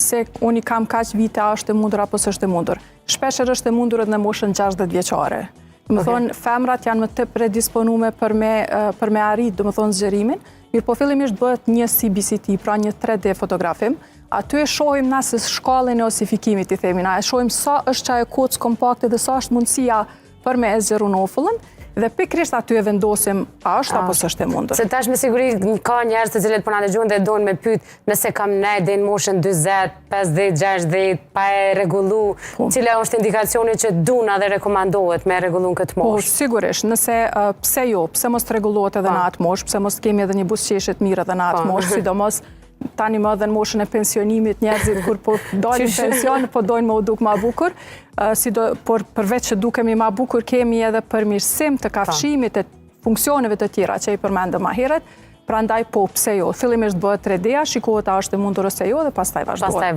se unë i kam kaq vite, a është e mundur apo s'është e mundur. Shpesher është e mundur edhe në moshën 60 vjeçare. Më thonë, femrat janë më të predisponume për me arrit, do më thonë, zgjerimin, mirë po fillimisht bëhet një CBCT, pra një 3D fotografim, aty e shohim na se shkallën e osifikimit, i themi na, e shohim sa është qaj e kocë kompakte dhe sa është mundësia për me e zgjeru nofullën, dhe pikrisht aty e vendosim a është apo s'është e mundur. Se tash me siguri ka njerëz të cilët po na dëgjojnë dhe doin me pyet nëse kam nej deri në moshën 40, 50, 60 pa e rregullu, cila është indikacioni që duna dhe rekomandohet me rregullu këtë moshë? Po, sigurisht, nëse pse jo, pse mos rregullohet edhe në atë moshë, pse mos kemi edhe një buzëqeshje të mirë edhe në atë moshë, sidomos tani më edhe në moshën e pensionimit njerëzit kur po dalin pension, po dojnë më u duk ma bukur, por përveç që dukemi ma bukur, kemi edhe përmirësim të kafshimit e funksioneve të tjera që i përmendëm ma heret, prandaj po pse jo, fillimisht bëhet 3D-a, shikohet a është e mundur ose jo dhe pastaj vazhdohet.